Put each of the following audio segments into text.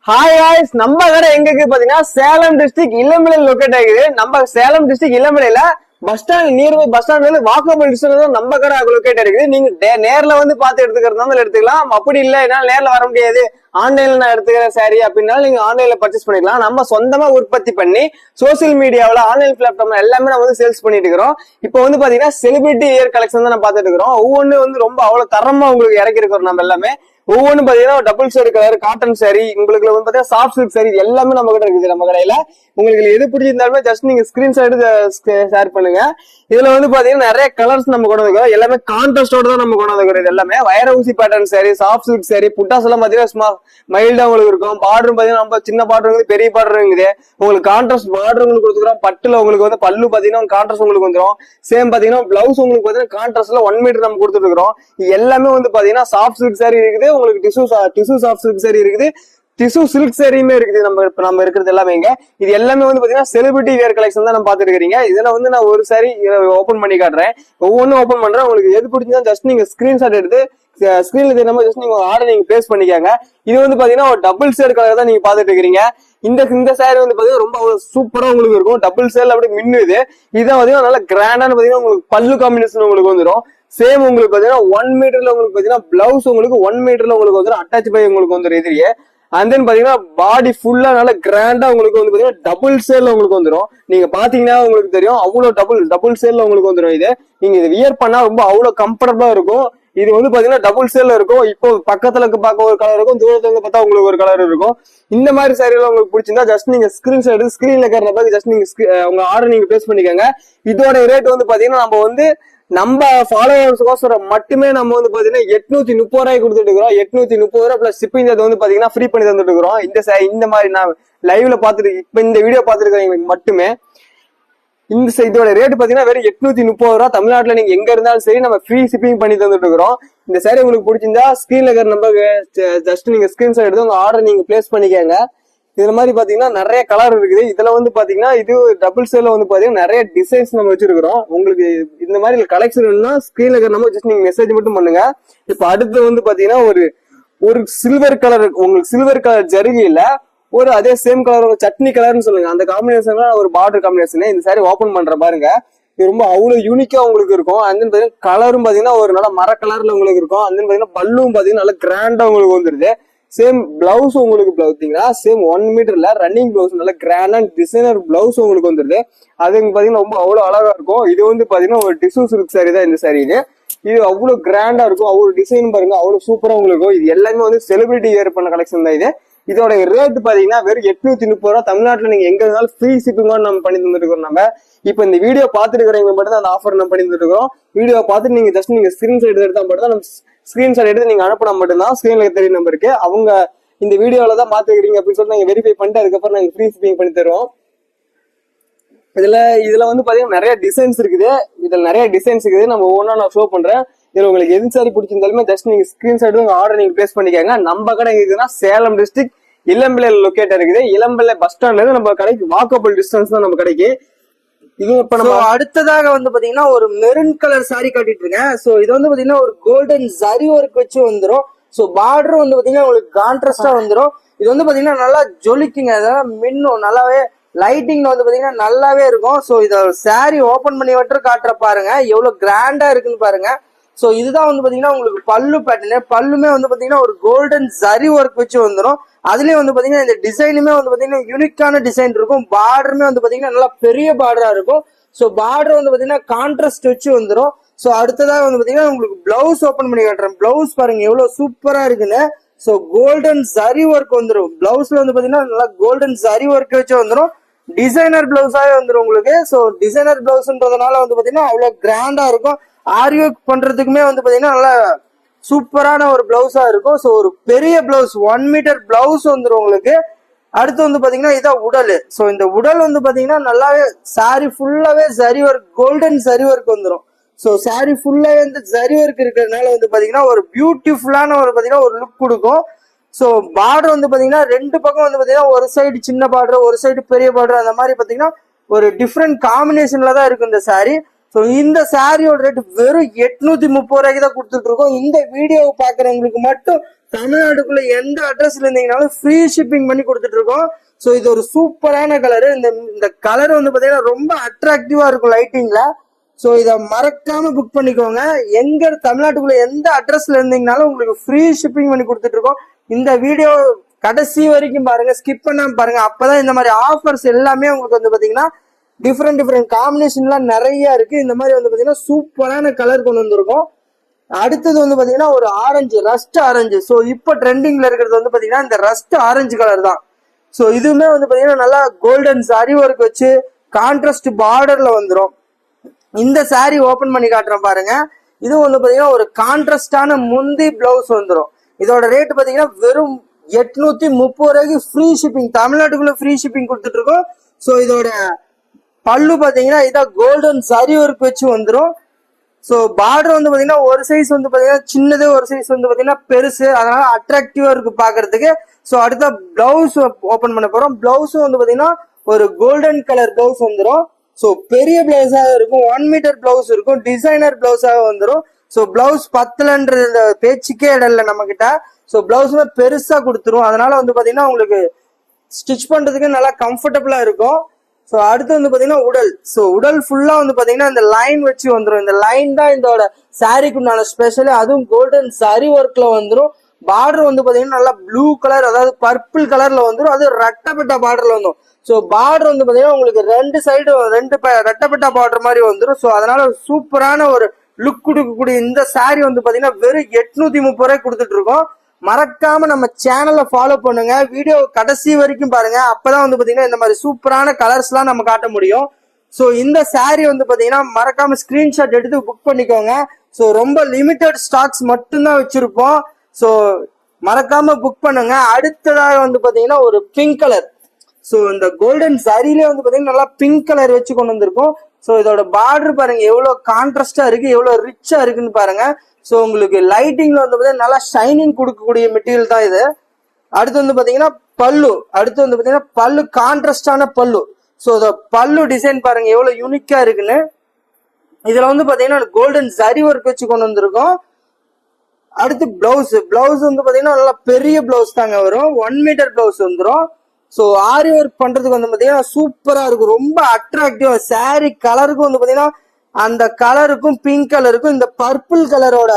Hi guys, நம்ம கடை எங்க இருக்கு பாத்தீங்கன்னா சேலம் டிஸ்ட்ரிக்ட் இளம்பிள்ளையில லொக்கேட் ஆகிது. நம்ம சேலம் டிஸ்ட்ரிக்ட் இளம்பிள்ளையில bus stand nearby bus stand walkable distance தான் நம்ம கடை லொக்கேட் ஆகிருக்குது. நீங்க நேர்ல வந்து பார்த்து எடுத்துக்கிறதா எடுத்துக்கலாம். அப்படி இல்லை என்னால நேர்ல வர முடியாது, ஆன்லைன்ல நான் எடுத்துக்கிறேன் சாரி அப்படின்னாலும் நீங்க ஆன்லைன்ல பர்ச்சேஸ் பண்ணிக்கலாம். நம்ம சொந்தமா உற்பத்தி பண்ணி சோசியல் மீடியாவில் ஆன்லைன் பிளாட்ஃபார்ம்ல எல்லாமே நம்ம வந்து சேல்ஸ் பண்ணிட்டு இருக்கிறோம். இப்போ வந்து பாத்தீங்கன்னா செலிபிரிட்டி இயர் கலெக்ஷன் தான் நம்ம பார்த்துட்டு இருக்கிறோம். ஒவ்வொன்று வந்து ரொம்ப அவ்வளவு தரமா உங்களுக்கு இறக்கி இருக்கிறோம். நம்ம எல்லாமே ஒவ்வொன்னு பாத்தீங்கன்னா double shade colour cotton sorry, உங்களுக்கு வந்து பாத்தீங்கன்னா சாஃப்ட் சில்க் சாரி, இது எல்லாமே நம்ம கிட்ட இருக்குது. நம்ம கடையில உங்களுக்கு எது பிடிச்சிருந்தாலுமே ஜஸ்ட் நீங்க ஸ்கிரீன்ஷாட் எடுத்து ஷேர் பண்ணுங்க. இதுல வந்து பாத்தீங்கன்னா நிறைய கலர்ஸ் நம்ம கொண்டு வந்துக்கிறோம். எல்லாமே கான்ட்ராஸ்டோட தான் நம்ம கொண்டு வந்துக்கிறோம். இது எல்லாமே வைர ஊசி pattern sorry, soft silk sorry, புட்டாஸ் எல்லாம் பாத்தீங்கன்னா மைல்டா உங்களுக்கு இருக்கும். பார்டர் பாத்தீங்கன்னா நம்ம சின்ன பார்டர் இருக்குது, பெரிய பார்டர் இருக்குது. உங்களுக்கு கான்ட்ராஸ்ட் பார்டர் உங்களுக்கு கொடுத்துக்கிறோம். பட்டுல உங்களுக்கு வந்து பல்லு பாத்தீங்கன்னா கான்ட்ராஸ்ட் உங்களுக்கு வந்துடும். சேம் பாத்தீங்கன்னா பிளவுஸ் உங்களுக்கு பாத்தீங்கன்னா கான்ட்ராஸ்ட்ல 1 மீட்டர் நம்ம கொடுத்துட்டு இருக்கிறோம். எல்லாமே வந்து பாத்தீங்கன்னா சாஃப்ட் சில்க் சாரி இருக்குது, உங்களுக்கு டிஷ்யூ சாஃப்ட் சில்க் சாரி இருக்குது, டிஷ்யூ சில்க் சாரியுமே இருக்குது. நம்ம இருக்கிறது எல்லாமே இங்க. இது எல்லாமே வந்து பாத்தீங்கன்னா செலிபிரிட்டி வேர் கலெக்ஷன் தான் நம்ம பாத்துட்டு இருக்கீங்க. இதுல வந்து நான் ஒரு சாரி ஓபன் பண்ணி காட்டுறேன். ஒவ்வொன்றும் ஓபன் பண்றேன். உங்களுக்கு எது பிடிச்சா ஜஸ்ட் நீங்க ஸ்கிரீன்ஷாட் எடுத்து ஸ்கிரீன்ல தெரியாம ஜஸ்ட் நீங்க ஆர்டர் நீங்க பிளேஸ் பண்ணிக்காங்க. இது வந்து பாத்தீங்கன்னா ஒரு டபுள் ஷேட் கலர் தான் நீங்க பாத்துட்டு இருக்கீங்க. இந்த சாரி வந்து பாத்தீங்கன்னா ரொம்ப சூப்பரா உங்களுக்கு இருக்கும். டபுள் ஷேட் அப்படி மின்னுது. இதான் பாத்தீங்கன்னா நல்லா கிராண்டான பாத்தீங்கன்னா உங்களுக்கு பல்லு காம்பினேஷன் உங்களுக்கு வந்துடும். சேம் உங்களுக்கு பாத்தீங்கன்னா 1 மீட்டர்ல உங்களுக்கு பாத்தீங்கன்னா பிளவுஸ் உங்களுக்கு 1 மீட்டர்ல உங்களுக்கு வந்துடும். அட்டாச் பை உங்களுக்கு வந்துடும் இதுலயே. அண்ட் தென் பாத்தீங்கன்னா பாடி ஃபுல்லா நல்லா கிராண்டா உங்களுக்கு வந்து பாத்தீங்கன்னா டபுள் சேல்ல உங்களுக்கு வந்துடும். நீங்க பாத்தீங்கன்னா உங்களுக்கு தெரியும் அவ்வளவு டபுள் சேல்ல உங்களுக்கு வந்துடும். இது நீங்க இதை வியர் பண்ணா ரொம்ப அவ்வளவு கம்ஃபர்டபுளா இருக்கும். இது வந்து பாத்தீங்கன்னா டபுள் சேல்ல இருக்கும். இப்போ பக்கத்துல பார்க்க ஒரு கலர் இருக்கும், தூரத்துல இருந்து பார்த்தா உங்களுக்கு ஒரு கலர் இருக்கும். இந்த மாதிரி சாரி எல்லாம் உங்களுக்கு பிடிச்சிருந்தா ஜஸ்ட் நீங்க ஸ்கிரீன்ஷாட் எடுத்து ஸ்கிரீன்ல இருக்கிற ஜஸ்ட் நீங்க உங்க ஆர்டர் நீங்க பிளேஸ் பண்ணிக்கோங்க. இதோட ரேட் வந்து பாத்தீங்கன்னா நம்ம ஃபாலோவர்ஸ்க்கோசரம் மட்டுமே நம்ம வந்து பாத்தீங்கன்னா 830 ரூபாய் கொடுத்துட்டு இருக்கிறோம். 830 ரூபாய் பிளஸ் ஷிப்பிங் அது வந்து பாத்தீங்கன்னா ஃப்ரீ பண்ணி தந்துட்டு இருக்கிறோம். இந்த மாதிரி நான் லைவ்ல பாத்துட்டு இப்ப இந்த வீடியோ பாத்துருக்கேன் மட்டுமே. இதோட ரேட் பாத்தீங்கன்னா வெறும் 830 ரூபாய். தமிழ்நாட்டுல நீங்க எங்க இருந்தாலும் சரி நம்ம ஃப்ரீ ஷிப்பிங் பண்ணி தந்துட்டு இருக்கிறோம். இந்த சாரி உங்களுக்கு பிடிச்சிருந்தா ஸ்கிரீன்ல இருக்கிற நம்பர் ஜஸ்ட் நீங்க ஸ்கிரீன்ஷாட் எடுத்து உங்க ஆர்டர் நீங்க பிளேஸ் பண்ணிக்கோங்க. இதுல மாதிரி பாத்தீங்கன்னா நிறைய கலர் இருக்குது. இதுல வந்து பாத்தீங்கன்னா இது டபுள் சேல்ல வந்து பாத்தீங்கன்னா நிறைய டிசைன்ஸ் நம்ம வச்சிருக்கிறோம். உங்களுக்கு இந்த மாதிரி கலெக்ஷன் ஸ்கிரீன்ல இருக்கிற நம்பர் ஜஸ்ட் நீங்க மெசேஜ் மட்டும் பண்ணுங்க. இப்ப அடுத்து வந்து பாத்தீங்கன்னா ஒரு சில்வர் கலர், உங்களுக்கு சில்வர் கலர் ஜரிகையில ஒரு அதே சேம் கலர் சட்னி கலர்னு சொல்லுங்க, அந்த காம்பினேஷன் ஒரு பார்டர் காம்பினேஷன். இந்த சாரி ஓபன் பண்ற பாருங்க, இது ரொம்ப அவ்வளவு யூனிக்கா உங்களுக்கு இருக்கும். அண்ட் தென் பாத்தீங்கன்னா கலரும் பாத்தீங்கன்னா ஒரு நல்ல மர கலர்ல உங்களுக்கு இருக்கும். அண்ட் தென் பாத்தீங்கன்னா பல்லும் பாத்தீங்கன்னா நல்லா கிராண்டா உங்களுக்கு வந்துருது. சேம் பிளவுஸ் உங்களுக்கு பாத்தீங்கன்னா சேம் 1 மீட்டர்ல ரன்னிங் பிளவுஸ் நல்ல கிராண்ட் டிசைனர் பிளவுஸ் உங்களுக்கு வந்துருது. அது பாத்தீங்கன்னா ரொம்ப அவ்வளவு அழகா இருக்கும். இது வந்து பாத்தீங்கன்னா ஒரு டிஷ்யூ சில்க் சாரி தான் இந்த சாரி. இது அவ்வளவு கிராண்டா இருக்கும், அவ்வளவு டிசைன் பாருங்க, அவ்வளவு சூப்பரா உங்களுக்கு இருக்கும். இது எல்லாமே வந்து செலிபிரிட்டி வேர் பண்ண கலெக்ஷன் தான் இது. இதோட ரேட் பாத்தீங்கன்னா வெறும் 830 ரூபாய். தமிழ்நாட்டுல நீங்க எங்க இருந்தாலும் ஃப்ரீ ஷிப்பிங் நம்ம பண்ணி தந்துட்டு இருக்கோம். நம்ம இப்ப இந்த வீடியோ பாத்துட்டு இருக்கிறவங்க மட்டும் தான் அந்த ஆஃபர் நம்ம பண்ணி தந்துட்டு இருக்கோம். வீடியோ பார்த்துட்டு நீங்க ஜஸ்ட் நீங்க ஸ்கிரீன்ஷாட் எடுத்தா மட்டும் தான், நம்ம ஸ்கிரீன்ஷாட் எடுத்து நீங்க அனுப்பினா மட்டும்தான் ஸ்கிரீன்ல தெரிய நம்பருக்கு அவங்க இந்த வீடியோல தான் பாத்துக்கிறீங்க அப்படின்னு சொல்லி நாங்க வெரிஃபை பண்ணிட்டு அதுக்கப்புறம் நாங்க ஃப்ரீ ஷிப்பிங் பண்ணி தருவோம். இதுல வந்து பாத்தீங்கன்னா நிறைய டிசைன்ஸ் இருக்குது. இதுல நிறைய டிசைன்ஸ் இருக்குது. நம்ம ஒவ்வொன்றா நான் ஷோ பண்றேன். இதுல உங்களுக்கு எது சாரி பிடிச்சிருந்தாலுமே ஜஸ்ட் நீங்க ஸ்கிரீன்ஷாட் உங்க ஆர்டர் நீங்க பிளேஸ் பண்ணிக்கோங்க. நம்ம கடை இருக்குதுன்னா சேலம் டிஸ்ட்ரிக்ட் இளம்பிள்ளை லொக்கேட் இருக்குது. இளம்பிள்ளை பஸ் ஸ்டாண்ட்ல இருந்து நம்ம கடைக்கு வாக்கபிள் டிஸ்டன்ஸ் தான் நம்ம கடைக்கு. இது இப்ப நம்ம அடுத்ததாக வந்து பாத்தீங்கன்னா ஒரு மெரூன் கலர் சாரி காட்டிட்டு இருக்கேன். சோ இது வந்து பாத்தீங்கன்னா ஒரு கோல்டன் ஜரி ஒர்க் வச்சு வந்துடும். சோ பார்டர் வந்து பாத்தீங்கன்னா உங்களுக்கு கான்ட்ராஸ்டா வந்துடும். இது வந்து பாத்தீங்கன்னா நல்லா ஜொலிக்குங்க, அதெல்லாம் மின்னும் நல்லாவே, லைட்டிங்ல வந்து பாத்தீங்கன்னா நல்லாவே இருக்கும். சோ இத சாரி ஓபன் பண்ணி விட்டு காட்டுற பாருங்க எவ்வளவு கிராண்டா இருக்குன்னு பாருங்க. சோ இதுதான் வந்து பாத்தீங்கன்னா உங்களுக்கு பல்லு பேட்டர்ன். பல்லுமே வந்து பாத்தீங்கன்னா ஒரு கோல்டன் ஜரி ஒர்க் வச்சு வந்துடும். அதுலயே வந்து பாத்தீங்கன்னா இந்த டிசைனுமே வந்து பாத்தீங்கன்னா யூனிக்கான டிசைன் இருக்கும். பார்டருமே வந்து பாத்தீங்கன்னா நல்லா பெரிய பார்டரா இருக்கும். சோ பார்டர் வந்து பாத்தீங்கன்னா கான்ட்ராஸ்ட் வச்சு வந்துடும். சோ அடுத்ததாக வந்து பாத்தீங்கன்னா உங்களுக்கு பிளவுஸ் ஓபன் பண்ணி காட்டுறேன். பிளவுஸ் பாருங்க எவ்வளவு சூப்பரா இருக்குன்னு. சோ கோல்டன் ஜரி ஒர்க் வந்துடும். பிளவுஸ்ல வந்து பாத்தீங்கன்னா நல்லா கோல்டன் ஜரி ஒர்க் வச்சு வந்துடும். டிசைனர் பிளவுஸாவே வந்துடும் உங்களுக்கு. சோ டிசைனர் பிளவுஸ்ன்றதுனால வந்து பாத்தீங்கன்னா அவ்வளவு கிராண்டா இருக்கும். ஆரி ஒர்க் பண்றதுக்குமே வந்து பாத்தீங்கன்னா நல்லா சூப்பரான ஒரு பிளவுஸா இருக்கும். ஸோ ஒரு பெரிய பிளவுஸ் 1 மீட்டர் பிளவுஸ் வந்துடும் உங்களுக்கு. அடுத்து வந்து பாத்தீங்கன்னா இதான் உடல். ஸோ இந்த உடல் வந்து பாத்தீங்கன்னா நல்லாவே சாரி ஃபுல்லாவே zari work, golden zari work வந்துடும். ஸோ சாரி ஃபுல்லாவே வந்து ஜரி ஒர்க் இருக்கிறதுனால வந்து பாத்தீங்கன்னா ஒரு பியூட்டிஃபுல்லான ஒரு பாத்தீங்கன்னா ஒரு லுக் கொடுக்கும். ஸோ பார்டர் வந்து பாத்தீங்கன்னா 2 பக்கம் வந்து பாத்தீங்கன்னா ஒரு சைடு சின்ன பார்டர், ஒரு சைடு பெரிய பார்டர், அந்த மாதிரி பாத்தீங்கன்னா ஒரு டிஃப்ரெண்ட் காம்பினேஷன்ல தான் இருக்கும் இந்த சாரி. ஸோ இந்த சாரியோட ரேட் வெறும் 830 ரூபாய்க்கு தான் கொடுத்துட்டு இருக்கோம். இந்த வீடியோவை பாக்குறவங்களுக்கு மட்டும் தமிழ்நாட்டுக்குள்ள எந்த அட்ரஸ்ல இருந்தீங்கனாலும் ஃப்ரீ ஷிப்பிங் பண்ணி கொடுத்துட்டு இருக்கோம். ஸோ இது ஒரு சூப்பரான கலரு. இந்த கலர் வந்து பாத்தீங்கன்னா ரொம்ப அட்ராக்டிவா இருக்கும் லைட்டிங்ல. ஸோ இதை மறக்காம புக் பண்ணிக்கோங்க. எங்க தமிழ்நாட்டுக்குள்ள எந்த அட்ரஸ்ல இருந்தீங்கனாலும் உங்களுக்கு ஃப்ரீ ஷிப்பிங் பண்ணி கொடுத்துட்டு இருக்கோம். இந்த வீடியோ கடைசி வரைக்கும் பாருங்க, ஸ்கிப் பண்ணாம பாருங்க. அப்பதான் இந்த மாதிரி ஆஃபர்ஸ் எல்லாமே உங்களுக்கு வந்து பாத்தீங்கன்னா டிஃப்ரெண்ட் காம்பினேஷன்லாம் நிறைய இருக்கு. இந்த மாதிரி வந்து பாத்தீங்கன்னா சூப்பரான கலர் கொண்டு வந்திருக்கும். அடுத்தது வந்து பாத்தீங்கன்னா ஒரு ஆரஞ்சு, ரஸ்ட் ஆரஞ்சு. ஸோ இப்போ ட்ரெண்டிங்ல இருக்கிறது வந்து பாத்தீங்கன்னா இந்த ரஸ்ட் ஆரஞ்சு கலர் தான். ஸோ இதுவுமே வந்து பாத்தீங்கன்னா நல்லா கோல்டன் சரி ஒர்க் வச்சு கான்ட்ராஸ்ட் பார்டர்ல வந்துடும். இந்த சாரி ஓபன் பண்ணி காட்டுறேன் பாருங்க. இது வந்து பாத்தீங்கன்னா ஒரு கான்ட்ராஸ்டான முந்தி பிளவுஸ் வந்துடும். இதோட ரேட் பாத்தீங்கன்னா வெறும் 830 ரூபாய்க்கு ஃப்ரீ ஷிப்பிங், தமிழ்நாட்டுக்குள்ள ஃப்ரீ ஷிப்பிங் கொடுத்துட்டு இருக்கோம். ஸோ இதோட பல்லு பாத்தீங்கன்னா இதான் கோல்டன் சரி ஒர்க் வச்சு வந்துடும். ஸோ பார்டர் வந்து பாத்தீங்கன்னா ஒரு சைஸ் வந்து பாத்தீங்கன்னா சின்னது, ஒரு சைஸ் வந்து பாத்தீங்கன்னா பெருசு, அதனால அட்ராக்டிவா இருக்கு பாக்குறதுக்கு. ஸோ அடுத்த பிளவுஸ் ஓபன் பண்ண போறோம். பிளவுஸும் வந்து பாத்தீங்கன்னா ஒரு கோல்டன் கலர் பிளவுஸ் வந்துடும். ஸோ பெரிய பிளவுஸாக இருக்கும், 1 மீட்டர் பிளவுஸ் இருக்கும், டிசைனர் பிளவுஸாக வந்துடும். ஸோ பிளவுஸ் பத்தலன்ற பேச்சுக்கே இடம் இல்லை நம்ம கிட்ட. ஸோ பிளவுஸுமே பெருசா கொடுத்துரும். அதனால வந்து பாத்தீங்கன்னா உங்களுக்கு ஸ்டிச் பண்றதுக்கு நல்லா கம்ஃபர்டபுளா இருக்கும். ஸோ அடுத்து வந்து பாத்தீங்கன்னா உடல். ஸோ உடல் ஃபுல்லா வந்து பாத்தீங்கன்னா இந்த லைன் வச்சு வந்துடும். இந்த லைன் தான் இதோட சாரிக்கு உண்டான ஸ்பெஷல். அதுவும் கோல்டன் சரி ஒர்க்ல வந்துடும். பார்டர் வந்து பாத்தீங்கன்னா நல்லா ப்ளூ கலர், அதாவது பர்பிள் கலர்ல வந்துடும். அது ரெட்டப்பட்ட பார்டர்ல வந்துடும். ஸோ பார்டர் வந்து பாத்தீங்கன்னா உங்களுக்கு ரெண்டு சைடு ரெட்டப்பட்ட பார்டர் மாதிரி வந்துடும். ஸோ அதனால சூப்பரான ஒரு லுக் கொடுக்கக்கூடிய இந்த சாரி வந்து பாத்தீங்கன்னா வெறும் 830 ரூபாய் கொடுத்துட்டு இருக்கோம். மறக்காம நம்ம சேனலை ஃபாலோ பண்ணுங்க, வீடியோ கடைசி வரைக்கும் பாருங்க. அப்பதான் வந்து பாத்தீங்கன்னா இந்த மாதிரி சூப்பரான கலர்ஸ் எல்லாம் நம்ம காட்ட முடியும். ஸோ இந்த சாரி வந்து பாத்தீங்கன்னா மறக்காம ஸ்கிரீன்ஷாட் எடுத்து புக் பண்ணிக்கோங்க. ஸோ ரொம்ப லிமிடெட் ஸ்டாக்ஸ் மட்டும்தான் வச்சிருப்போம். ஸோ மறக்காம புக் பண்ணுங்க. அடுத்ததாக வந்து பாத்தீங்கன்னா ஒரு பிங்க் கலர். ஸோ இந்த கோல்டன் சரியிலே வந்து பாத்தீங்கன்னா நல்லா பிங்க் கலர் வச்சு கொண்டு வந்திருக்கோம். ஸோ இதோட பார்டர் பாருங்க எவ்வளவு கான்ட்ராஸ்டா இருக்கு, எவ்வளவு ரிச்சா இருக்குன்னு பாருங்க. ஸோ உங்களுக்கு லைட்டிங்ல வந்து பாத்தீங்கன்னா நல்லா ஷைனிங் கொடுக்கக்கூடிய மெட்டீரியல் தான் இது. அடுத்து வந்து பாத்தீங்கன்னா பல்லு. அடுத்து வந்து பாத்தீங்கன்னா பல்லு கான்ட்ராஸ்டான பல்லு. ஸோ இந்த பல்லு டிசைன் பாருங்க எவ்வளவு யூனிக்கா இருக்குன்னு. இதுல வந்து பாத்தீங்கன்னா கோல்டன் சரி ஒர்க் வச்சு கொண்டு வந்திருக்கோம். அடுத்து பிளவுஸ். பிளவுஸ் வந்து பாத்தீங்கன்னா நல்லா பெரிய பிளவுஸ் தாங்க வரும், 1 மீட்டர் பிளவுஸ் வந்துடும். ஸோ ஆரி ஒர்க் பண்றதுக்கு வந்து பாத்தீங்கன்னா சூப்பரா இருக்கும், ரொம்ப அட்ராக்டிவ். சாரி கலருக்கும் வந்து பாத்தீங்கன்னா அந்த கலருக்கும் பிங்க் கலருக்கும் இந்த பர்பிள் கலரோட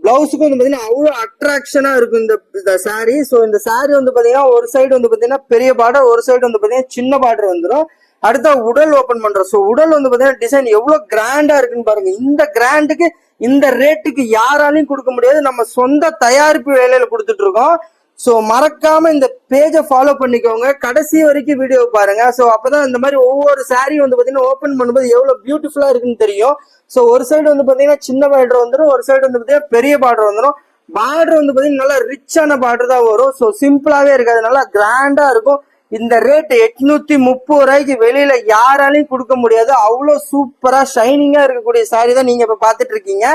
பிளவுஸுக்கும் வந்து பாத்தீங்கன்னா அவ்வளவு அட்ராக்ஷனா இருக்கும் இந்த சாரி. ஸோ இந்த சாரி வந்து பாத்தீங்கன்னா ஒரு சைடு வந்து பாத்தீங்கன்னா பெரிய பார்டர், ஒரு சைடு வந்து பாத்தீங்கன்னா சின்ன பார்டர் வந்துடும். அடுத்த உடல் ஓபன் பண்றோம். ஸோ உடல் வந்து பாத்தீங்கன்னா டிசைன் எவ்வளவு கிராண்டா இருக்குன்னு பாருங்க. இந்த கிராண்டுக்கு இந்த ரேட்டுக்கு யாராலையும் கொடுக்க முடியாது. நம்ம சொந்த தயாரிப்பு வேலையில கொடுத்துட்டு இருக்கோம். ஸோ மறக்காம இந்த பேஜை ஃபாலோ பண்ணிக்கோங்க, கடைசி வரைக்கும் வீடியோ பாருங்க. ஸோ அப்பதான் இந்த மாதிரி ஒவ்வொரு சாரி வந்து பாத்தீங்கன்னா ஓபன் பண்ணும்போது எவ்வளவு பியூட்டிஃபுல்லா இருக்குன்னு தெரியும். ஸோ ஒரு சைடு வந்து பாத்தீங்கன்னா சின்ன பார்டர் வந்துடும், ஒரு சைடு வந்து பாத்தீங்கன்னா பெரிய பார்டர் வந்துடும். பார்டர் வந்து பாத்தீங்கன்னா நல்லா ரிச்சான பார்டர் தான் வரும். ஸோ சிம்பிளாவே இருக்காது, நல்லா கிராண்டா இருக்கும். இந்த ரேட் 830 ரூபாய்க்கு வெளியில யாராலையும் கொடுக்க முடியாது. அவ்வளவு சூப்பரா ஷைனிங்கா இருக்கக்கூடிய சாரி தான் நீங்க இப்ப பாத்துட்டு இருக்கீங்க.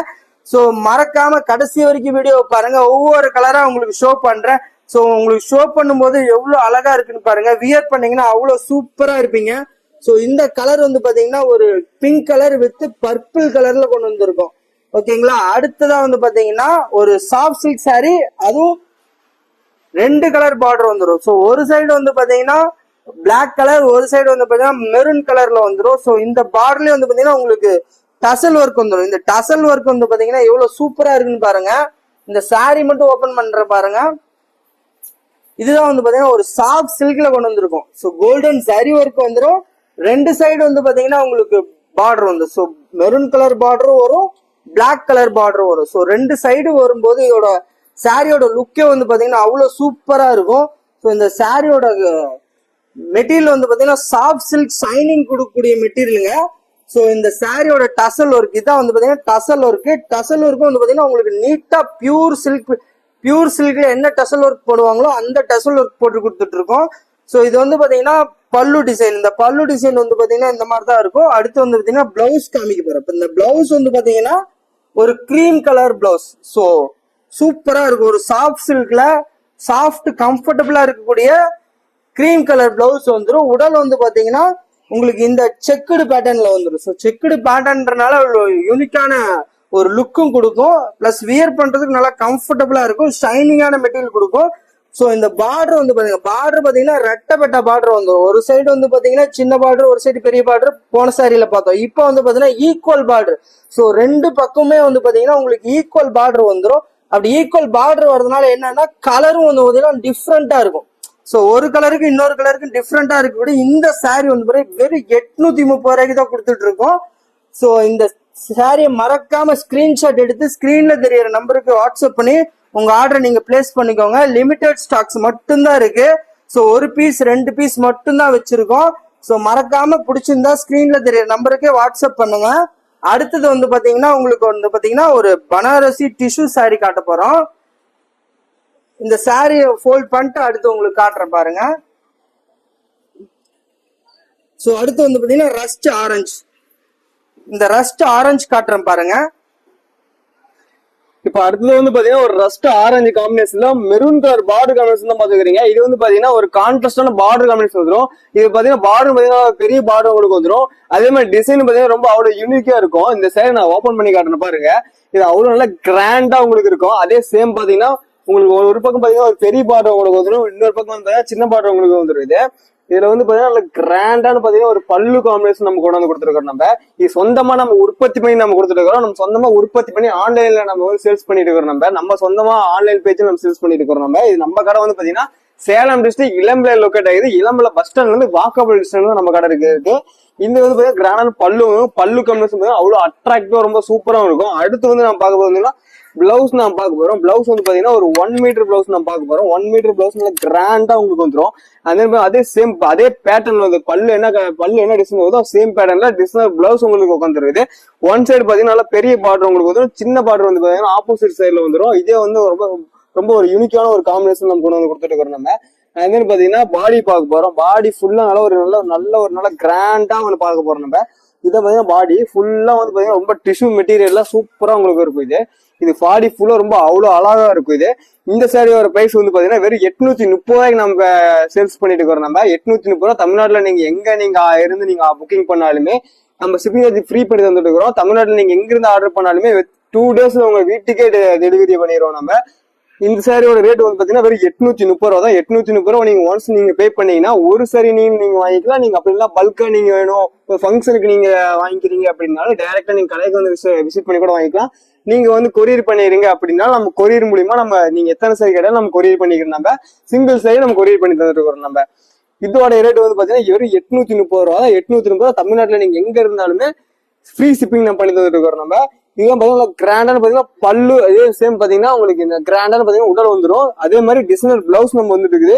ஸோ மறக்காம கடைசி வரைக்கும் வீடியோ பாருங்க, ஒவ்வொரு கலரா உங்களுக்கு ஷோ பண்றேன். ஸோ உங்களுக்கு ஷோ பண்ணும்போது எவ்வளவு அழகா இருக்குன்னு பாருங்க. வியர் பண்ணீங்கன்னா அவ்வளவு சூப்பரா இருப்பீங்க. ஸோ இந்த கலர் வந்து பாத்தீங்கன்னா ஒரு பிங்க் கலர் வித் பர்பிள் கலர்ல கொண்டு வந்திருக்கோம். ஓகேங்களா. அடுத்ததா வந்து பாத்தீங்கன்னா ஒரு சாஃப்ட் சில்க் சாரி, அதுவும் 2 கலர் பார்டர் வந்துடும். ஸோ ஒரு சைடு வந்து பாத்தீங்கன்னா பிளாக் கலர், ஒரு சைடு வந்து பாத்தீங்கன்னா மெரூன் கலர்ல வந்துடும். ஸோ இந்த பார்டர்லயே வந்து பாத்தீங்கன்னா உங்களுக்கு டசல் ஒர்க் வந்துடும். இந்த டசல் ஒர்க் வந்து பாத்தீங்கன்னா எவ்வளவு சூப்பரா இருக்குன்னு பாருங்க. இந்த சாரி மட்டும் ஓபன் பண்ற பாருங்க. இதுதான் வந்து பாத்தீங்கன்னா ஒரு சாஃப்ட் சில்க்ல கொண்டு வந்திருக்கும். ஸோ கோல்டன் சரி ஒர்க் வந்துடும். 2 சைடு வந்து பாத்தீங்கன்னா உங்களுக்கு பார்டர் வந்து ஸோ மெரூன் கலர் பார்டரும் வரும், பிளாக் கலர் பார்டரும் வரும். ஸோ 2 சைடு வரும்போது இதோட சாரியோட லுக்கே வந்து பாத்தீங்கன்னா அவ்வளவு சூப்பரா இருக்கும். ஸோ இந்த சாரியோட மெட்டீரியல் வந்து பாத்தீங்கன்னா சாஃப்ட் சில்க் ஷைனிங் கொடுக்கக்கூடிய மெட்டீரியலுங்க. ஸோ இந்த சாரியோட டசல் ஒர்க் இதான் வந்து பாத்தீங்கன்னா டசல் ஒர்க். டசல் ஒர்க்கும் வந்து பாத்தீங்கன்னா உங்களுக்கு நீட்டா பியூர் சில்க்ல என்ன டசல் ஒர்க் போடுவாங்களோ அந்த டசல் ஒர்க் போட்டு கொடுத்துட்டு இருக்கோம். ஸோ இது வந்து பாத்தீங்கன்னா பல்லு டிசைன். இந்த பல்லு டிசைன் வந்து பாத்தீங்கன்னா இந்த மாதிரி தான் இருக்கும். அடுத்து வந்து பாத்தீங்கன்னா பிளவுஸ் காமிக்க போறேன். இப்போ இந்த பிளவுஸ் வந்து பாத்தீங்கன்னா ஒரு கிரீம் கலர் பிளவுஸ். ஸோ சூப்பரா இருக்கும், ஒரு சாஃப்ட் சில்க்ல சாஃப்ட் கம்ஃபர்டபுளா இருக்கக்கூடிய கிரீம் கலர் பிளவுஸ் வந்துடும். உடல் வந்து பாத்தீங்கன்னா உங்களுக்கு இந்த செக்குடு பேட்டர்ன்ல வந்துடும். ஸோ செக்குடு பேட்டர்ன்றனால யூனிக்கான ஒரு லுக்கும் கொடுக்கும், பிளஸ் வியர் பண்றதுக்கு நல்லா கம்ஃபர்டபுளா இருக்கும், ஷைனிங்கான மெட்டீரியல் கொடுக்கும். ஸோ இந்த பார்டர் வந்து பாத்தீங்கன்னா ரெட்டப்பட்ட பார்டர் வந்துடும். ஒரு சைடு வந்து பாத்தீங்கன்னா சின்ன பார்டர், ஒரு சைடு பெரிய பார்டர் போன சாரியில பார்த்தோம். இப்போ வந்து பாத்தீங்கன்னா ஈக்குவல் பார்டர். ஸோ ரெண்டு பக்கமே வந்து பாத்தீங்கன்னா உங்களுக்கு ஈக்குவல் பார்டர் வந்துடும். அப்படி ஈக்குவல் பார்டர் வரதுனால என்னன்னா கலரும் வந்து பாத்தீங்கன்னா டிஃப்ரெண்டா இருக்கும். ஸோ ஒரு கலருக்கு இன்னொரு கலருக்கு டிஃப்ரெண்டா இருக்கக்கூடிய இந்த சாரி வந்து வெறும் 830 ரூபாய்க்கு தான் கொடுத்துட்டு இருக்கோம். ஸோ இந்த சாரியை மறக்காம ஸ்கிரீன்ஷாட் எடுத்து ஸ்கிரீன்ல தெரியற நம்பருக்கு வாட்ஸ்அப் பண்ணி உங்க ஆர்டரை நீங்க பிளேஸ் பண்ணிக்கோங்க. லிமிடெட் ஸ்டாக்ஸ் மட்டும்தான் இருக்கு. ஸோ ஒரு பீஸ் 2 பீஸ் மட்டும்தான் வச்சிருக்கோம். ஸோ மறக்காம பிடிச்சிருந்தா ஸ்கிரீன்ல தெரியற நம்பருக்கே வாட்ஸ்அப் பண்ணுங்க. அடுத்தது வந்து பாத்தீங்கன்னா உங்களுக்கு வந்து பாத்தீங்கன்னா ஒரு பனாரசி டிஷ்யூ சாரி காட்ட போறோம். இந்த சாரியை ஃபோல்ட் பண்ணிட்டு அடுத்து உங்களுக்கு காட்டுறேன் பாருங்க. ஸோ அடுத்து வந்து பாத்தீங்கன்னா ரஸ்ட் ஆரஞ்சு. இந்த ரஸ்ட் ஆரஞ்சு காட்டுறேன் பாருங்க. இப்ப அடுத்தது வந்து பாத்தீங்கன்னா ஒரு ரஸ்ட் ஆரஞ்சு காம்பினேஷன்ல மெரூன் கலர் பார்டர் காம்பினேஷன் தான் பாத்துக்கிறீங்க. இது வந்து பாத்தீங்கன்னா ஒரு கான்ட்ராஸ்டான பார்டர் காம்பினேஷன் வந்துடும். இது பாத்தீங்கன்னா பார்டர் பாத்தீங்கன்னா பெரிய பார்டர் உங்களுக்கு வந்துடும். அதே மாதிரி டிசைன் பாத்தீங்கன்னா ரொம்ப அவ்வளவு யூனிக்கா இருக்கும். இந்த சேரி நான் ஓபன் பண்ணி காட்டுறேன் பாருங்க. இது அவ்வளவு நல்லா கிராண்டா உங்களுக்கு இருக்கும். அதே சேம் பாத்தீங்கன்னா உங்களுக்கு ஒரு பக்கம் பாத்தீங்கன்னா ஒரு பெரிய பார்டர் உங்களுக்கு வந்துடும், இன்னொரு பக்கம் வந்து பாத்தீங்கன்னா சின்ன பார்டர் உங்களுக்கு வந்துடும். இதுல வந்து பாத்தீங்கன்னா நல்ல கிராண்டான பாத்தீங்கன்னா ஒரு பல்லு காம்பினேஷன் நம்ம கொண்டு வந்து கொடுத்துருக்கோம். நம்ம இது சொந்தமா நம்ம உற்பத்தி பண்ணி நம்ம கொடுத்துட்டு இருக்கோம். நம்ம சொந்தமா உற்பத்தி பண்ணி ஆன்லைன்ல நம்ம வந்து சேல்ஸ் பண்ணிட்டு இருக்கிறோம். நம்ம சொந்தமா ஆன்லைன் பேஜ் நம்ம சேல்ஸ் பண்ணிட்டு இருக்கிறோம். இது நம்ம கடை வந்து பாத்தீங்கன்னா சேலம் டிஸ்ட்ரிக்ட் இளம்பிள்ளை லொக்கேட் ஆகுது. இளம்பிள்ளை பஸ் ஸ்டாண்ட்ல இருந்து வாக்கபிள் டிஸ்டன்ஸ் நம்ம கடை இருக்கு. இந்த வந்து பாத்தீங்கன்னா கிராண்டான பல்லு காம்பினேஷன் அவ்வளவு அட்ராக்டிவா ரொம்ப சூப்பரா இருக்கும். அடுத்து வந்து நம்ம பார்க்க போறோம்னா பிளவுஸ் நான் பார்க்க போறோம். பிளவுஸ் வந்து பாத்தீங்கன்னா ஒரு 1 மீட்டர் பிளவுஸ் நம்ம பார்க்க போறோம். 1 மீட்டர் பிளவுஸ் நல்லா கிராண்டா உங்களுக்கு வந்துடும். அதே சேம் அதே பேட்டர்ன்ல வந்து பல்லு என்ன டிசைன் வருதோ சேம் பேட்டர்ன்ல டிசைனர் பிளவுஸ் உங்களுக்கு உட்காந்துருக்குது. ஒன் சைடு பாத்தீங்கன்னா நல்லா பெரிய பார்டர் உங்களுக்கு வந்துடும், சின்ன பார்டர் வந்து பாத்தீங்கன்னா ஆப்போசிட் சைட்ல வந்துடும். இதே வந்து ரொம்ப ஒரு யூனிக்கான ஒரு காம்பினேஷன் நம்ம கொண்டு வந்து கொடுத்துட்டு இருக்கிறோம். நம்ம அதே பாத்தீங்கன்னா பாடி பார்க்க போறோம். பாடி ஃபுல்லா நல்ல கிராண்டா வந்து பார்க்க போறோம். நம்ம இதை பாத்தீங்கன்னா பாடி ஃபுல்லா வந்து பாத்தீங்கன்னா ரொம்ப டிஷ்யூ மெட்டீரியல்ல சூப்பரா உங்களுக்கு இருக்கும். இது பாடி ஃபுல்லா ரொம்ப அவ்வளவு அழகா இருக்கும். இந்த சாரியோட பிரைஸ் வந்து பாத்தீங்கன்னா வெறும் 830 ரூபாய்க்கு நம்ம சேல்ஸ் பண்ணிட்டு இருக்கிறோம். நம்ம 830 ரூபாய் தமிழ்நாட்டுல நீங்க இருந்து நீங்க புக்கிங் பண்ணாலுமே நம்ம ஷிப்பிங் சார்ஜ் ஃப்ரீ பண்ணி தந்துட்டு இருக்கிறோம். தமிழ்நாட்டுல நீங்க எங்க இருந்து ஆர்டர் பண்ணாலுமே 2 டேஸ்ல உங்க வீட்டுக்கே டெலிவரி பண்ணிடுவோம். நம்ம இந்த சாரியோட ரேட் வந்து பாத்தீங்கன்னா வெறும் 830 ரூபா தான். 830 ரூபா நீங்க ஒன்ஸ் நீங்க பே பண்ணீங்கன்னா ஒரு சாரி நீங்க வாங்கிக்கலாம். நீங்க அப்படின்னா பல்கா நீங்க வேணும் ஃபங்க்ஷனுக்கு நீங்க வாங்கிக்கிறீங்க அப்படின்னாலும் டைரக்டா நீங்க கடைக்கு வந்து விசிட் பண்ணி கூட வாங்கிக்கலாம். நீங்க வந்து கொரியர் பண்ணிடுறீங்க அப்படின்னா நம்ம கொரியர் மூலியமா நீங்க எத்தனை சாரி கேட்டாலும் நம்ம கொரியர் பண்ணிக்கிறோம். நம்ம சிங்கிள் சாரி நம்ம கொரியர் பண்ணி தந்துட்டு இருக்கிறோம். நம்ம இதோட ரேட் வந்து பாத்தீங்கன்னா வெறும் 830 ரூபா தான். 830 ரூபா தமிழ்நாட்டுல நீங்க எங்க இருந்தாலுமே ஃப்ரீ ஷிப்பிங் நம்ம பண்ணி தந்துட்டு இருக்கிறோம். நம்ம இதெல்லாம் பாத்தீங்கன்னா கிராண்டான பாத்தீங்கன்னா பல்லு அதே சேம் பாத்தீங்கன்னா உங்களுக்கு இந்த கிராண்டான பாத்தீங்கன்னா உடல் வந்துடும். அதே மாதிரி டிசைனர் பிளவுஸ் நம்ம வந்துட்டு இருக்குது.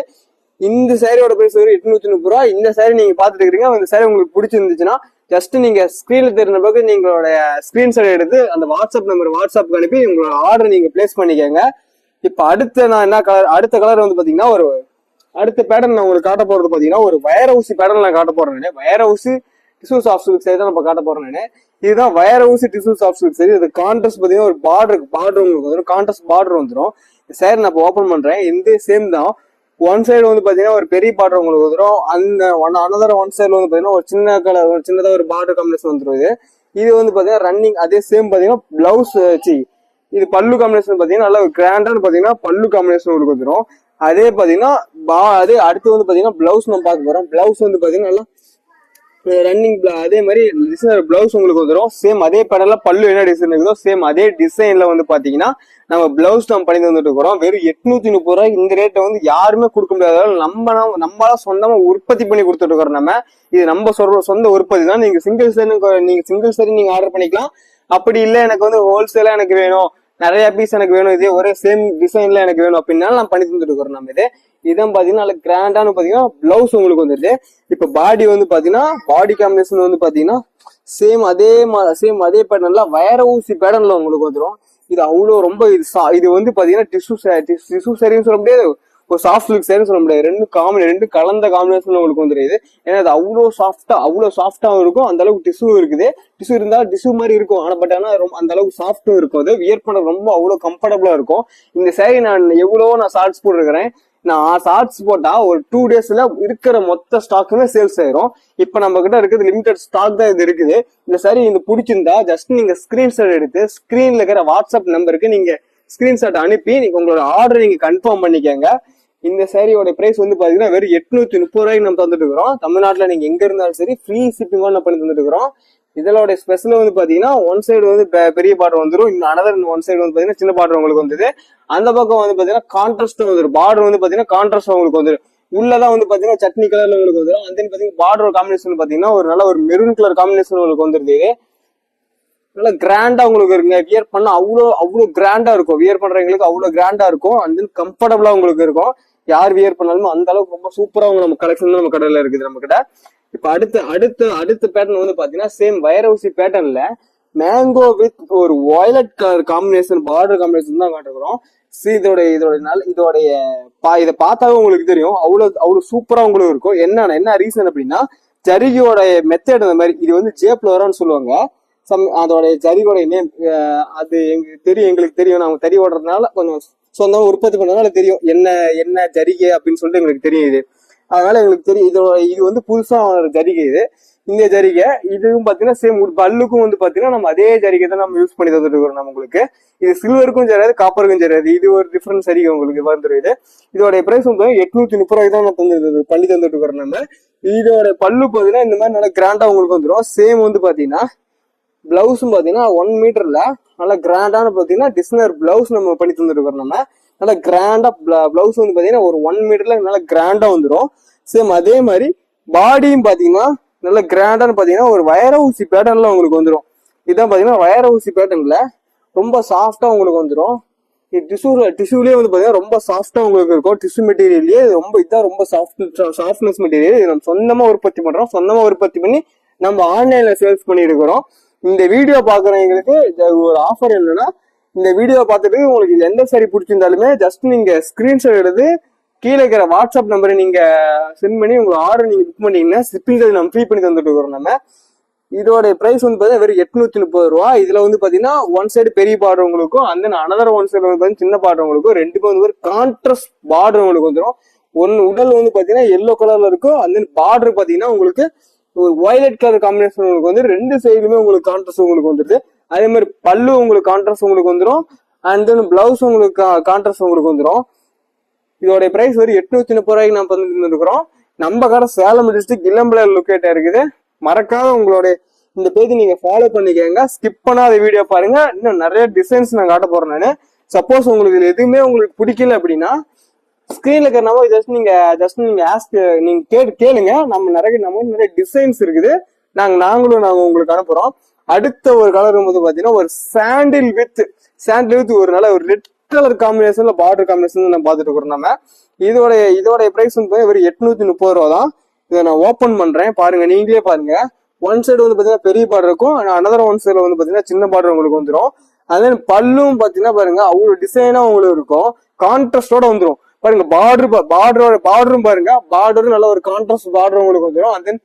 இந்த சாரியோட பிரைஸ் வெறும் 830 ரூபா. இந்த சாரி நீங்க பாத்துட்டு இருக்கீங்க. இந்த சாரி உங்களுக்கு பிடிச்சிருந்துச்சுன்னா ஜஸ்ட் நீங்க ஸ்கிரீன்ல தெரிஞ்ச பிறகு நீங்களோட ஸ்கிரீன்ஷாட் எடுத்து அந்த வாட்ஸ்அப் வாட்ஸ்அப்க்கு அனுப்பி உங்களோட ஆர்டர் நீங்க பிளேஸ் பண்ணிக்கோங்க. இப்ப அடுத்த கலர் வந்து பாத்தீங்கன்னா ஒரு அடுத்த பேட்டர்ன் நான் உங்களுக்கு காட்ட போறது பாத்தீங்கன்னா ஒரு வயர் ஊசி பேட்டர்ன் நான் காட்ட போறேன். வயர் ஊசி டிஷ்யூ சாஃப்ட் சில்க் சாரி தான் நம்ம காட்ட போறேன். இதுதான் வயர் ஊசி டிஷ்யூ சாஃப்ட் சில்க் சாரி. இது கான்ட்ராஸ்ட் பாத்தீங்கன்னா ஒரு பார்டர் உங்களுக்கு வந்துடும். கான்ட்ராஸ்ட் பார்டர் வந்துடும். சாரி நான் இப்போ ஓபன் பண்றேன். இந்த சேம் தான். ஒன் சைடு வந்து பாத்தீங்கன்னா ஒரு பெரிய பார்டர் உங்களுக்கு வந்துடும். அந்த அனதர் ஒன் சைடுல வந்து பாத்தீங்கன்னா ஒரு சின்னதா ஒரு பார்டர் காம்பினேஷன் வந்துடும். இது வந்து பாத்தீங்கன்னா ரன்னிங். அதே சேம் பாத்தீங்கன்னா பிளவுஸ் இது பல்லு காம்பினேஷன் பாத்தீங்கன்னா நல்லா கிராண்டான பாத்தீங்கன்னா பல்லு காம்பினேஷன் உங்களுக்கு வந்துடும். அதே பாத்தீங்கன்னா அடுத்து வந்து பாத்தீங்கன்னா பிளவுஸ் நம்ம பார்க்க போறோம். பிளவுஸ் வந்து பாத்தீங்கன்னா நல்லா ரன்னிங். அதே மாதிரி டிசைனர் பிளவுஸ் உங்களுக்கு வந்துடும். சேம் அதே பேட்டர்ல பல்லு என்ன டிசைன் இருக்குதோ சேம் அதே டிசைன்ல வந்து பாத்தீங்கன்னா நம்ம பிளவுஸ் நம்ம பண்ணி வந்துட்டு இருக்கிறோம். வெறும் 830 ரூபாய். இந்த ரேட்டை வந்து யாருமே கொடுக்க முடியாத நம்மளா சொந்தமா உற்பத்தி பண்ணி கொடுத்துட்டு இருக்கிறோம். நம்ம இது நம்ம சொந்த உற்பத்தி தான். நீங்க சிங்கிள் சரி நீங்க ஆர்டர் பண்ணிக்கலாம். அப்படி இல்லை எனக்கு வந்து ஹோல்சேலா எனக்கு வேணும், நிறைய பீஸ் எனக்கு வேணும், இதே ஒரே சேம் டிசைன்ல எனக்கு வேணும் அப்படின்னாலும் நம்ம பண்ணி தந்துட்டு இருக்கிறோம். நம்ம இதான் பாத்தீங்கன்னா நல்ல கிராண்டான பாத்தீங்கன்னா பிளவுஸ் உங்களுக்கு வந்துருது. இப்ப பாடி வந்து பாத்தீங்கன்னா பாடி காம்பினேஷன் வந்து பாத்தீங்கன்னா சேம் அதே பேட்டர்ன்ல வயர ஊசி பேட்டர்ன்ல உங்களுக்கு வந்துடும். இது அவ்வளவு ரொம்ப இது வந்து பாத்தீங்கன்னா டிஷ்யூ சரின்னு சொல்ல முடியாது, ஒரு சாஃப்ட் சில்க் சரின்னு சொல்ல முடியாது. ரெண்டு கலந்த காம்பினேஷன்ல உங்களுக்கு வந்துருது. ஏன்னா அது அவ்வளவு சாஃப்டா இருக்கும். அந்த அளவுக்கு டிஷ்யூ இருக்குது. டிஷ்யூ இருந்தா டிஷ்யூ மாதிரி இருக்கும். ஆனா அந்த அளவுக்கு சாஃப்டும் இருக்கும். அது வியர் பண்ண ரொம்ப அவ்வளவு கம்ஃபர்டபுளா இருக்கும். இந்த சாரி நான் ஷார்ட்ஸ் போட்டிருக்கிறேன். நான் ஷார்ட்ஸ் போட்டா ஒரு 2 டேஸ்ல இருக்கிற மொத்த ஸ்டாக்குமே சேல்ஸ் ஆயிரும். இப்ப நம்ம கிட்ட இருக்குது லிமிடெட் ஸ்டாக் தான் இது இருக்குது. இந்த சாரி இந்த பிடிச்சிருந்தா ஜஸ்ட் நீங்க ஸ்கிரீன்ஷாட் எடுத்து ஸ்கிரீன்ல இருக்கிற வாட்ஸ்அப் நம்பருக்கு நீங்க ஸ்கிரீன்ஷாட் அனுப்பி நீங்க உங்களோட ஆர்டர் நீங்க கன்ஃபார்ம் பண்ணிக்கங்க. இந்த சாரியோட பிரைஸ் வந்து பாத்தீங்கன்னா வெறும் 830 ரூபாய்க்கு நம்ம தந்துட்டு இருக்கிறோம். தமிழ்நாட்டுல நீங்க எங்க இருந்தாலும் சரி ஃப்ரீ ஷிப்பிங் நம்ம பண்ணி தந்துட்டு இருக்கிறோம். இதோட ஸ்பெஷல் வந்து பாத்தீங்கன்னா ஒன் சைடு வந்து பெரிய பார்டர் வந்துடும், இன்னும் அனதர் ஒன் சைடு வந்து பாத்தீங்கன்னா சின்ன பார்டர் உங்களுக்கு வந்தது. அந்த பக்கம் வந்து பாத்தீங்கன்னா கான்ட்ராஸ்ட் வந்துடும், பார்டர் வந்து பாத்தீங்கன்னா கான்ட்ராஸ்ட் உங்களுக்கு வந்துடும். உள்ளதான் வந்து பாத்தீங்கன்னா சட்னி கலர்ல உங்களுக்கு வந்துடும். அந்த பாத்தீங்கன்னா பார்டர் காம்பினேஷன் பாத்தீங்கன்னா ஒரு நல்ல ஒரு மெரூன் கலர் காம்பினேஷன் உங்களுக்கு வந்துருது. நல்லா கிராண்டா உங்களுக்கு இருக்குங்க. வியர் பண்ண அவ்வளோ கிராண்டா இருக்கும். வியர் பண்றவங்களுக்கு அவ்வளவு கிராண்டா இருக்கும். அண்ட் தென் கம்ஃபர்டபுளா உங்களுக்கு இருக்கும். யார் வியர் பண்ணாலும் அந்த அளவுக்கு ரொம்ப சூப்பரா நம்ம கலெக்ஷன் நம்ம கடையில இருக்குது நம்ம கிட்ட. இப்ப அடுத்த பேட்டர்ன் வந்து பாத்தீங்கன்னா சேம் வைரவுசி பேட்டர்ன்ல மேங்கோ வித் ஒரு violet colour combination border combination தான் காட்டுறோம். இதை பார்த்தாவே உங்களுக்கு தெரியும் அவ்வளவு சூப்பரா உங்களுக்கு இருக்கும். என்ன ரீசன் அப்படின்னா ஜரிகையோட மெத்தட் அந்த மாதிரி. இது வந்து ஜேப்ளோரான்னு சொல்லுவாங்க. அதோட ஜரிகோட நேம் அது எங்களுக்கு தெரியும். நாங்க தறி ஓடுறதுனால கொஞ்சம் சொந்தமா உற்பத்தி பண்ணதுனால தெரியும் என்ன ஜரிகை அப்படின்னு சொல்லிட்டு எங்களுக்கு தெரியும். அதனால எங்களுக்கு தெரியும் இது வந்து புதுசா ஜரிகை. இந்த ஜரிகை இதுவும் பாத்தீங்கன்னா சேம் பல்லுக்கும் வந்து பாத்தீங்கன்னா நம்ம அதே ஜரிகை தான் நம்ம யூஸ் பண்ணி தந்துட்டு இருக்கிறோம். நம்மளுக்கு இது சில்வருக்கும் சரியாது, காப்பருக்கும் சரியாது. இது ஒரு டிஃபரன்ஸ் ஜரிகை உங்களுக்கு வந்துருது. இதோட பிரைஸ் வந்து 830 ரூபாய்க்கு தான் பண்ணி தந்துட்டு இருக்கிறோம் நம்ம. இதோட பல்லு பாத்தீங்கன்னா இந்த மாதிரி நல்லா கிராண்டா உங்களுக்கு வந்துடும். சேம் வந்து பாத்தீங்கன்னா பிளவுஸும் பாத்தீங்கன்னா 1 மீட்டர்ல நல்லா கிராண்டான பாத்தீங்கன்னா டிசைனர் பிளவுஸ் நம்ம பண்ணி தந்துட்டு இருக்கிறோம். நம்ம நல்லா கிராண்டா பிளவுஸ் வந்து பாத்தீங்கன்னா ஒரு 1 மீட்டர்ல நல்லா கிராண்டா வந்துடும். சேம் அதே மாதிரி பாடியும் பாத்தீங்கன்னா நல்ல கிராண்டான்னு பாத்தீங்கன்னா ஒரு வயர ஊசி பேட்டர்ன்ல உங்களுக்கு வந்துடும். இதான் பாத்தீங்கன்னா வயர ஊசி பேட்டர்ன்ல ரொம்ப சாஃப்டா உங்களுக்கு வந்துடும். டிஷ்யூலயே வந்து பாத்தீங்கன்னா ரொம்ப சாஃப்டா உங்களுக்கு இருக்கும். டிஷ்யூ மெட்டீரியல்லே ரொம்ப சாஃப்ட்னஸ் மெட்டீரியல். நம்ம சொந்தமா உற்பத்தி பண்றோம். சொந்தமா உற்பத்தி பண்ணி நம்ம ஆன்லைன்ல சேல்ஸ் பண்ணி இருக்கிறோம். இந்த வீடியோ பாக்குறவங்களுக்கு ஒரு ஆஃபர் என்னன்னா, இந்த வீடியோ பார்த்துட்டு உங்களுக்கு எந்த சாரி பிடிச்சிருந்தாலுமே ஜஸ்ட் நீங்க ஸ்கிரீன்ஷாட் எடுத்து கீழே இருக்கிற வாட்ஸ்அப் நம்பரை நீங்க சென்ட் பண்ணி உங்க ஆர்டர் நீங்க புக் பண்ணீங்கன்னா ஷிப்பிங் நம்ம ஃப்ரீ பண்ணி தந்துட்டு இருக்கிறோம். நம்ம இதோட பிரைஸ் வந்து பாத்தீங்கன்னா வெறும் 830 ரூபா. இதுல வந்து பாத்தீங்கன்னா ஒன் சைடு பெரிய பார்டர் உங்களுக்கும் அந்த அனதர் ஒன் சைடு வந்து சின்ன பார்டர் உங்களுக்கும் ரெண்டுமே வந்து கான்ட்ராஸ்ட் பார்டர் உங்களுக்கு வந்துடும். உடல் வந்து பாத்தீங்கன்னா எல்லோ கலர்ல இருக்கும். அந்த பார்டர் பாத்தீங்கன்னா உங்களுக்கு ஒரு வயலட் கலர் காம்பினேஷன் உங்களுக்கு வந்து ரெண்டு சைடுமே உங்களுக்கு கான்ட்ராஸ்ட் உங்களுக்கு வந்துருது. அதே மாதிரி பல்லு உங்களுக்கு கான்ட்ராஸ்ட் உங்களுக்கு வந்துடும். அண்ட் தென் பிளவுஸ் உங்களுக்கு கான்ட்ராஸ்ட் உங்களுக்கு வந்துடும். இதோட பிரைஸ் ஒரு 830 ரூபாய்க்கு நம்ம பண்ணிட்டு இருக்கிறோம். நம்ம கடை சேலம் டிஸ்ட்ரிக்ட் இளம்பிள்ளையார் லொக்கேட்டா இருக்குது. மறக்காம உங்களோட இந்த பேஜ் நீங்க ஃபாலோ பண்ணிக்கங்க. ஸ்கிப் பண்ணாத வீடியோ பாருங்க. இன்னும் நிறைய டிசைன்ஸ் நான் காட்ட போறேன் நானு. சப்போஸ் உங்களுக்கு இது எதுவுமே உங்களுக்கு பிடிக்கல அப்படின்னா ஸ்கிரீன்ல இருக்கிற நம்பர் ஜஸ்ட் நீங்க கேளுங்க. நம்ம நிறைய டிசைன்ஸ் இருக்குது. நாங்களும் உங்களுக்கு அனுப்புறோம். அடுத்த ஒரு கலர் வந்து பாத்தீங்கன்னா ஒரு சாண்டில் வித் ஒரு நல்ல ஒரு ரெட் கலர் காம்பினேஷன்ல பார்டர் காம்பினேஷன் நம்ம பாத்துட்டு இருக்கிறோம். நம்ம இதோட பிரைஸ் வந்து ஒரு 830 ரூபா தான். இதை நான் ஓபன் பண்றேன், பாருங்க, நீங்களே பாருங்க. ஒன் சைடு வந்து பாத்தீங்கன்னா பெரிய பார்டர் இருக்கும், அனதர் ஒன் சைடுல வந்து பாத்தீங்கன்னா சின்ன பார்டர் உங்களுக்கு வந்துடும். அதே பல்லும் பாத்தீங்கன்னா பாருங்க அவ்வளவு டிசைனா உங்களுக்கு இருக்கும், கான்ட்ராஸ்டோட வந்துடும். பாருங்க பார்டரும் பாருங்க, பார்டரும் நல்ல ஒரு கான்ட்ராஸ்ட் பார்டர் உங்களுக்கு வந்துடும். அண்ட் தென்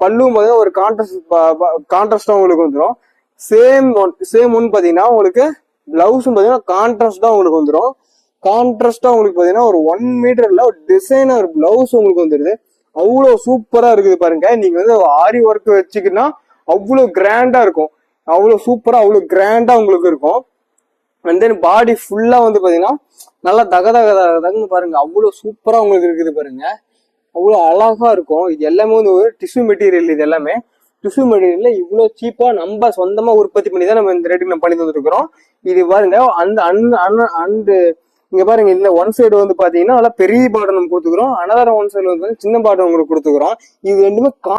பல்லும் பாத்தீங்கன்னா ஒரு கான்ட்ராஸ்டா உங்களுக்கு வந்துடும். சேம் ஒன் பாத்தீங்கன்னா உங்களுக்கு பிளவுஸும் பாத்தீங்கன்னா கான்ட்ராஸ்டா உங்களுக்கு வந்துடும். கான்ட்ராஸ்டா உங்களுக்கு பாத்தீங்கன்னா ஒரு 1 மீட்டர்ல ஒரு டிசைனர் பிளவுஸ் உங்களுக்கு வந்துருது. அவ்வளவு சூப்பரா இருக்குது பாருங்க. நீங்க வந்து ஆரி ஒர்க் வச்சுக்கின்னா அவ்வளவு கிராண்டா இருக்கும், அவ்வளவு சூப்பரா அவ்வளவு கிராண்டா உங்களுக்கு இருக்கும். அண்ட் தென் பாடி ஃபுல்லா வந்து பாத்தீங்கன்னா நல்லா தகன்னு பாருங்க, அவ்வளவு சூப்பரா உங்களுக்கு இருக்குது பாருங்க, அவ்வளவு அழகா இருக்கும். இது எல்லாமே வந்து ஒரு டிஷ்யூ மெட்டீரியல். இது எல்லாமே டிஷ்யூ மெட்டீரியல்ல இவ்வளவு சீப்பா நம்ம சொந்தமா உற்பத்தி பண்ணி தான் நம்ம இந்த ரேட்டுக்கு நம்ம பண்ணி தந்துருக்கிறோம். இது பாருங்க அந்த இங்க பாருங்க, இந்த ஒன் சைடு வந்து பாத்தீங்கன்னா நல்லா பெரிய பார்டர் நம்ம கொடுத்துக்கிறோம், அனதர் ஒன் சைடு வந்து சின்ன பார்டர் உங்களுக்கு கொடுத்துக்கிறோம். இது ரெண்டுமே